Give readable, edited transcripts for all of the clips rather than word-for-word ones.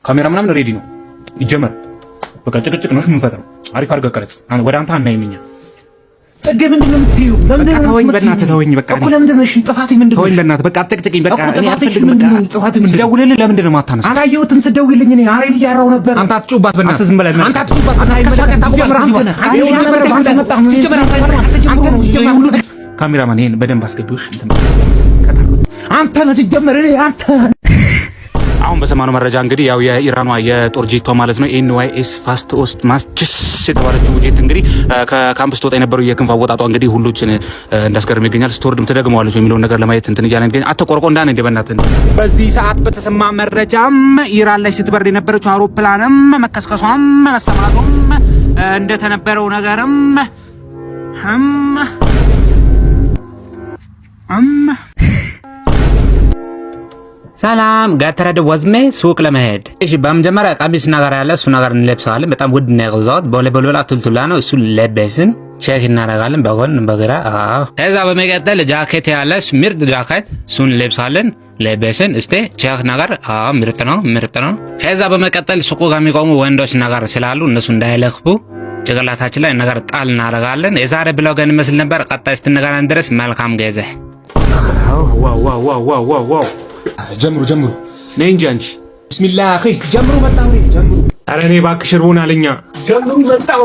ካሜራ ምናምን ሬዲ ነው ይጀመር። በቃ ጭቅጭቅ ነው የምንፈጥረው። አሪፍ አድርገህ ቀረጽ። ወደ አንተ አናይምኛ ጽጌ ምንድን ነው የምትይው? ለምን ተወኝ፣ በእናትህ ተወኝ። በቃ እኮ ለምንድን ነው? እሺ ጥፋቴ ምንድን ነው? ተወኝ በእናትህ በቃ አትጨቅጭቅኝ። በቃ እኔ አልፈልግም። በቃ ጥፋቴ ምንድን ነው? ስደውልልህ ለምንድን ነው የማታነሳው? አላየሁትም ስትደውልልኝ። እኔ አሬ እያወራሁ ነበር። አንተ አትጩባት በእናትህ ዝም በል። አንተ አትጩባት። ካሜራማን ይሄን በደንብ አስገቢውሽ። አንተ ነው ሲጀመር አንተ አሁን በሰማነው መረጃ እንግዲህ ያው የኢራኗ የጦር ጄቷ ማለት ነው ኤንዋይኤስ ፋስት ኦስት ማስችስ የተባለችው ጄት እንግዲህ ከካምፕስ ተወጣ የነበረው የክንፍ አወጣጧ እንግዲህ ሁሉችን እንዳስገርም ይገኛል። ስቶርድም ተደግመዋለች የሚለውን ነገር ለማየት እንትን እያለን ግን አተቆርቆ እንዳን እንደበናት በዚህ ሰዓት በተሰማ መረጃም ኢራን ላይ ስትበር የነበረችው አውሮፕላንም መከስከሷም መሰማቱም እንደተነበረው ነገርም ሰላም ጋተረደ ወዝሜ ሱቅ ለመሄድ እሺ፣ በመጀመሪያ ቀሚስ ነገር ያለ እሱ ነገር እንለብሰዋለን። በጣም ውድ ነው የገዛሁት። በሁለት ቱልቱላ ነው እሱ ለበስን ቼክ እናደርጋለን በጎን በግራ። ከዛ በመቀጠል ጃኬት ያለ ምርጥ ጃኬት እሱን ለብሳለን ለበስን እስቲ ቼክ ነገር ምርጥ ነው። ከዛ በመቀጠል ሱቁ ጋር የሚቆሙ ወንዶች ነገር ስላሉ እነሱ እንዳይለክፉ ጭንቅላታችን ላይ ነገር ጣል እናደርጋለን። የዛሬ ብሎገን መስል ነበር። ቀጣይ ስትነጋናን ድረስ መልካም ጊዜ። ዋው ጀምሩ ነይ እንጂ አንቺ ቢስሚላህ አኺ ጀምሩ። መጣሁ ጀምሩ። ኧረ እኔ እባክሽ እርቦን አለኛ። ጀምሩ መጣሁ።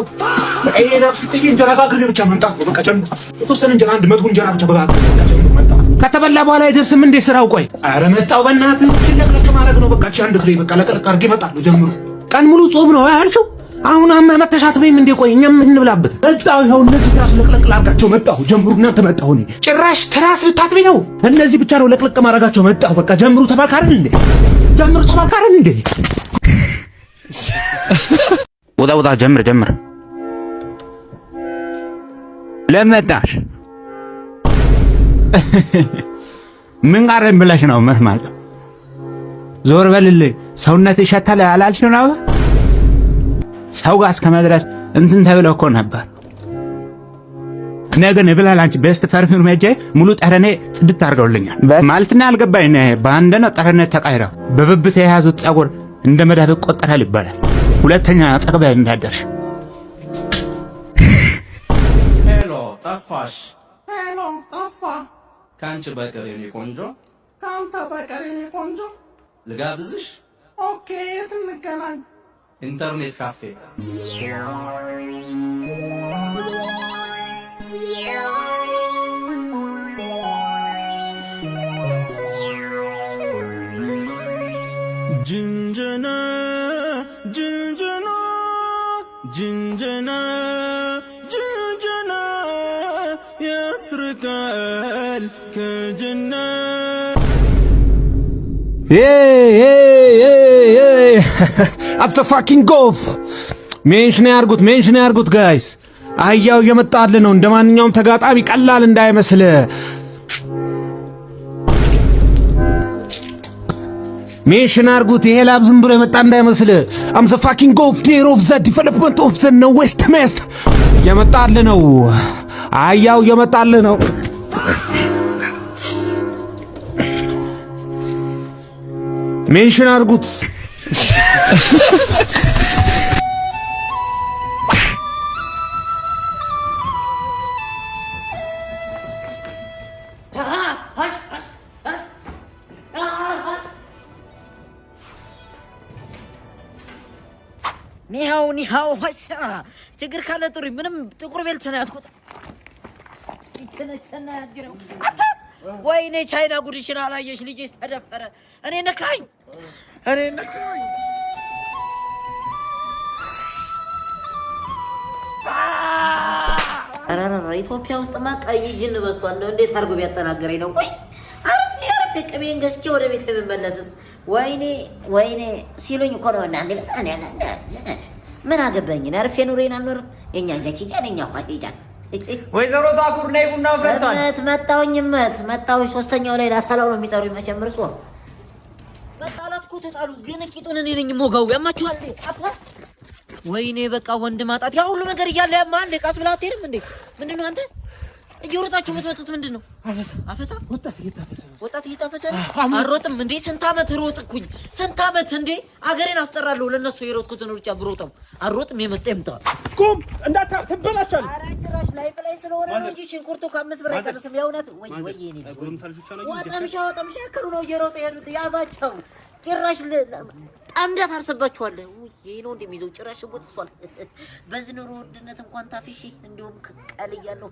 በቃ ነፍስጥዬ እንጀራ ጋግሬ ብቻ መምጣት በቃ ጀምሩ። የተወሰነ እንጀራ 100 እንጀራ ብቻ በጋግሬ ጀምሩ። መጣሁ ከተበላ በኋላ አይደርስም እንዴ ስራው? ቆይ ኧረ መጣሁ በእናትህ ለቅለቅ ማድረግ ነው። በቃ አንድ ፍሬ በቃ ለቅለቅ አድርጌ እመጣለሁ። ጀምሩ። ቀን ሙሉ ጾም ነው ያልሽው? አሁን መተሻት በይም እንዴ? ቆይ እኛም እንብላበት። መጣሁ ይኸው እነዚህ ትራስ ለቅለቅ ላድርጋቸው። መጣሁ ጀምሩ። እናንተ መጣሁ እኔ ጭራሽ ትራስ ልታጥቢ ነው? እነዚህ ብቻ ነው ለቅለቅ ማድረጋቸው። መጣሁ በቃ ጀምሩ። ተባልካረን እንዴ? ወጣ ጀምር። ለመጣሽ ምን ጋርም ብለሽ ነው መስማት? ዞር በልልኝ። ሰውነት ይሸታል አላልሽ ነው? ሰው ጋር እስከመድረስ እንትን ተብሎ እኮ ነበር። ነገን ይብላል። አንቺ ቤስት ፐርፊውም ሄጄ ሙሉ ጠረኔ ጽድት አድርገውልኛል ማለትና አልገባኝ ነው። በአንድ ነው ጠረኔ ተቃይረው በብብት የያዙት ጸጉር እንደ መዳብ ቆጠራል ይባላል። ሁለተኛ ጠቅበ እንዳደርሽ ሄሎ ጠፋሽ። ካንቺ በቀር የኔ ቆንጆ፣ ካንተ በቀር የኔ ቆንጆ ልጋብዝሽ። ኦኬ የት እንገናኝ? ኢንተርኔት ካፌ። ጅንጀና ያስርቃል ከጀና። አት ፋኪንግ ጎፍ ሜንሽን ያርጉት ጋይስ። አህያው እየመጣል ነው። እንደማንኛውም ተጋጣሚ ቀላል እንዳይመስል። ሜንሽን አርጉት። ይሄ ላብ ዝም ብሎ የመጣ እንዳይመስል። አም ዘ ፋኪንግ ጎፍ ዴር ኦፍ ዘ ዲቨሎፕመንት ኦፍ ዘ ዌስት ሜስት። እየመጣል ነው። አህያው እየመጣል ነው። ሜንሽን አርጉት። ኒሃው ወሻ ችግር ካለ ጥሪ። ምንም ጥቁር ቤልት ነው ያስቆጣ። ይቸነቸና ያጅረው ወይኔ ቻይና ጉድሽን አላየሽ? ልጅሽ ተደፈረ። እኔ ነካኝ። አራራ ኢትዮጵያ ውስጥማ ቀይ ጅን በዝቷል። ነው እንዴት አድርጎ ቢያጠናገረኝ ነው? ቆይ አረፍ ቅቤን ገዝቼ ወደ ቤት ብመለስስ? ወይኔ ሲሉኝ እኮ ነው። እና ምን አገባኝ? አርፌ ኑሬን አልኖርም። የኛ ጃኪጃን የኛ ፋቂጃን ወይዘሮ ባቡር ነይ ቡና ፈርቷል። መጣሁኝ። ሶስተኛው ላይ ላታላው ነው የሚጠሩኝ። መቼም እርሶ መጣላት እኮ ተጣሉ። ግን ቂጡን እኔ ነኝ ሞጋው። ያማችኋል። ወይኔ በቃ ወንድ ማጣት ያ ሁሉ ነገር እያለ ያማል። ቃስ ብላ አትሄድም እንዴ? ምንድነው አንተ? እየሮጣችሁ የምትመጡት ምንድነው? አፈሳ ወጣት እየታፈሰ አሮጥም እንዴ? ስንት አመት ሮጥኩኝ፣ ስንት አመት እንዴ! አገሬን አስጠራለሁ ለነሱ የሮጥኩትን ሩጫ ብሮጥም አሮጥም የመጣ ይምጣ። ቁም እንዳትበላሻል። ኧረ ጭራሽ ላይ ስለሆነ ነው እንጂ ሽንኩርቱ ከ5 ብር አይቀርስም። የእውነት ወይ የኔ ወጠምሻ ከሩ ነው እየሮጠ ያዛቸው። ጭራሽ ጠምደት አርሰባችኋለሁ። ይሄ ነው እንደሚይዘው ጭራሽ ሽጉጥ እሷል። በዚህ ኑሮ ውድነት እንኳን ታፊሽ እንዲሁም ቀልያለሁ።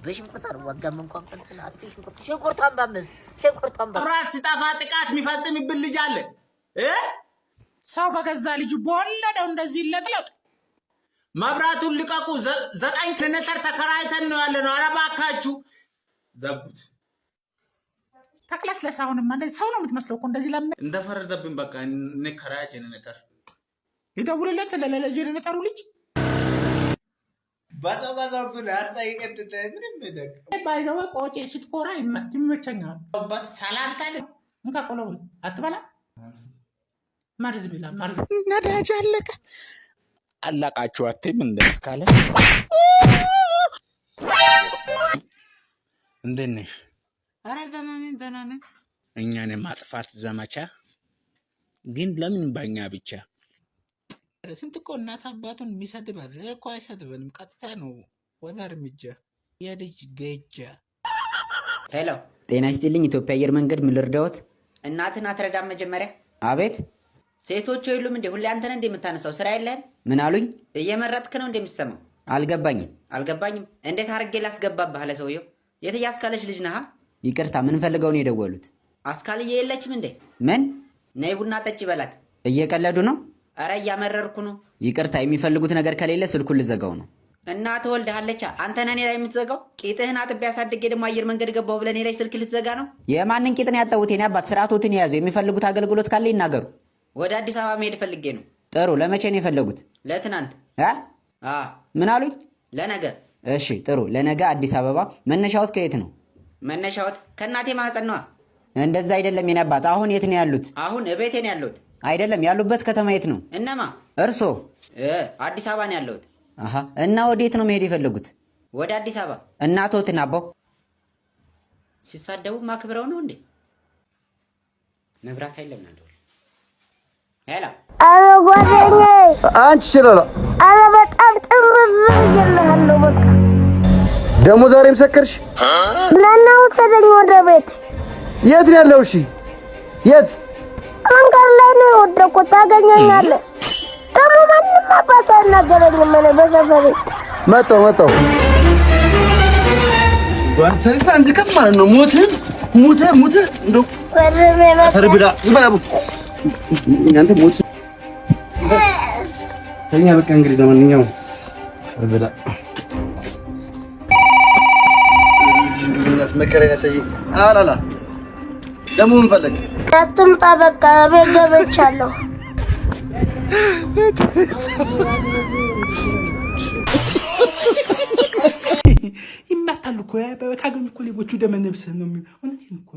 በሽንኩርት አልዋጋም እንኳን እንትን አጥፊ ሽንኩርት አምባ ራት ሲጣፋ ጥቃት የሚፈጽምብን ልጅ አለ ሰው በገዛ ልጁ በወለደው እንደዚህ ይለጥለጥ። መብራቱን ልቀቁ። 9 ኪሎሜትር ተከራይተን ነው ያለነው። ኧረ እባካችሁ ዘጉት። ተክለስለሳውንም እንደዚህ ሰው ነው የምትመስለው እኮ እንደዚህ ለምን እንደፈረደብን በቃ እንከራይ ጀነሬተር ይደውልለት ለጀነሬተሩ ልጅ ባዛባዛቱ ለአስታይቀት ምንም ደግ ባይዘው ቆጬ ስትኮራ ይመቸኛል። ባት ሰላምታለ እንካቆለው አትበላ ማርዝ ቢላ ማርዝ ነዳጅ አለቃችሁ አትም እንደዚህ ካለ እንደኔ አረ ደህና ነኝ። እኛን ማጥፋት ዘመቻ ግን ለምን ባኛ ብቻ? ስንት እኮ እናት አባቱን የሚሰድባል እኮ አይሰድበንም። ቀጥታ ነው ወደ እርምጃ የልጅ ገጃ። ሄሎ ጤና ይስጥልኝ። ኢትዮጵያ አየር መንገድ ምን ልርዳዎት? እናትን አትረዳም መጀመሪያ? አቤት ሴቶቹ የሉም እንዴ? ሁሌ አንተ ነህ እንደምታነሳው ስራ የለህም? ምን አሉኝ? እየመረጥክ ነው እንደምትሰማው? አልገባኝም። እንዴት አድርጌ ላስገባብህ አለ ሰውየው። የትዬ አስካለች ልጅ ነህ? ይቅርታ ምን ፈልገው ነው የደወሉት? አስካልዬ የለችም እንዴ? ምን? ነይ ቡና ጠጪ በላት። እየቀለዱ ነው? አረ እያመረርኩ ነው። ይቅርታ የሚፈልጉት ነገር ከሌለ ስልኩን ልዘጋው ነው። እና ተወልደሃለች አንተ ነህ እኔ ላይ የምትዘጋው? ቂጥህን አጥቤ አሳድጌ ደግሞ አየር መንገድ ገባሁ ብለህ እኔ ላይ ስልክ ልትዘጋ ነው? የማንን ቂጥን ያጠቡት? የኔ አባት ስርዓቶትን የያዙ የሚፈልጉት አገልግሎት ካለ ይናገሩ። ወደ አዲስ አበባ መሄድ ፈልጌ ነው። ጥሩ ለመቼ ነው የፈለጉት? ለትናንት። ምን አሉኝ? ለነገ። እሺ ጥሩ ለነገ አዲስ አበባ። መነሻዎት ከየት ነው? መነሻዎት ከእናቴ ማህፀን ነዋ። እንደዛ አይደለም የኔ አባት። አሁን የት ነው ያሉት? አሁን እቤቴ ነው ያለሁት። አይደለም ያሉበት ከተማ የት ነው? እነማ? እርሶ? አዲስ አበባ ነው ያለሁት። እና ወዴት ነው መሄድ የፈለጉት? ወደ አዲስ አበባ። እናቶትን አባው ሲሳደቡ ማክብረው ነው እንዴ? መብራት አይለም ነው። ሄላ አረ ጓደኛዬ አንቺ ሽለላ አረ በጣም ጥምዝ ይልሃለሁ። በቃ ደሞ ዛሬም ሰከርሽ? ለና ወሰደኝ ወደ ቤት። የት ነው ያለው? እሺ የት? መንገድ ላይ ነው የወደኩት። ታገኘኛለህ? ደግሞ ማንም አባቱ አይናገረኝም። እኔ በሰፈሬ መጣሁ ወንተሪታ እንድከፍ ማለት ነው። ሙተ እንደው ፈርብዳ ይባላል። አንተ ሞት ከኛ በቃ እንግዲህ ለማንኛውም ፈርብዳ እንደዚህ መከረኛ ሰይ አላላ ደሞ ምን ፈለግ? አትምጣ በቃ ቤት ገብቻለሁ። ይመታሉ እኮ ካገኙ እኮ ሌቦቹ ደመ ነፍስ ነው የሚሉ። እውነቴን እኮ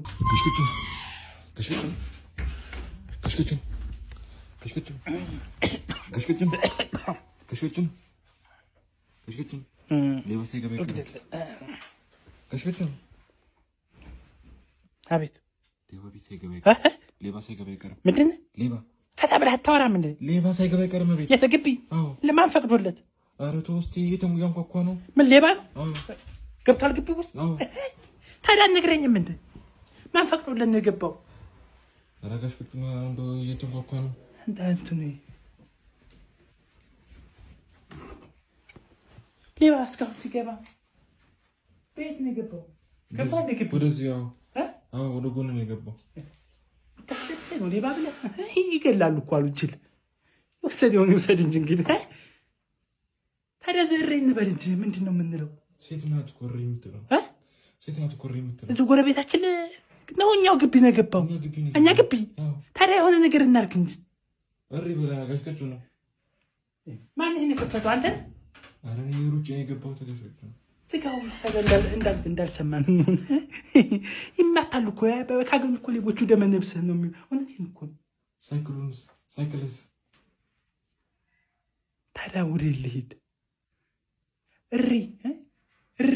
አቤት ሌባ ሳይገባ አይቀርም። ምንድን ሌባ ፈታ ብለህ አታወራም እንዴ? ሌባ ሳይገባ አይቀርም። ቤት የት ግቢ? ለማን ፈቅዶለት? ኧረ ተው እስኪ እያንኳኳ ነው። ምን ሌባ ገብቷል ግቢ ውስጥ? ታዲያ አትነግረኝም እንዴ? ማን ፈቅዶለት ነው የገባው? ኧረ ጋሽ ቁጭ እንደው እየተንኳኳ ነው። እንዳንቱ ነው ሌባ እስካሁን ሲገባ ቤት ነው የገባው። ገባ እንደ ግቢ ወደዚህ ወደ ጎን ነው የገባው። ታክሲ ነው ሌባ ብለህ ይገላሉ እኮ አሉ። ጅል ወሰደውን ይውሰድ እንጂ እንግዲህ ታዲያ ዘሬ እንበል እንጂ ምንድን ነው የምንለው? ሴት ናት ኮሪ የምትለው እዚህ ጎረቤታችን ነው። እኛው ግቢ ነው የገባው። እኛ ግቢ ታዲያ የሆነ ነገር እናድርግ እንጂ እሪ ብላ ጋሽከቹ ነው። ማን ይሄን የከፈተው? አንተ ነህ? ኧረ እኔ ሩጬ ነው የገባው። ተገፈቱ ስጋው እንዳልሰማን ይመታሉ እኮ ካገኙ እኮ ሌቦቹ ደመ ነፍስ ነው የሚሉ። እውነቴን እኮ ሳይክልስ ታዲያ ወደ ልሂድ እሪ እሪ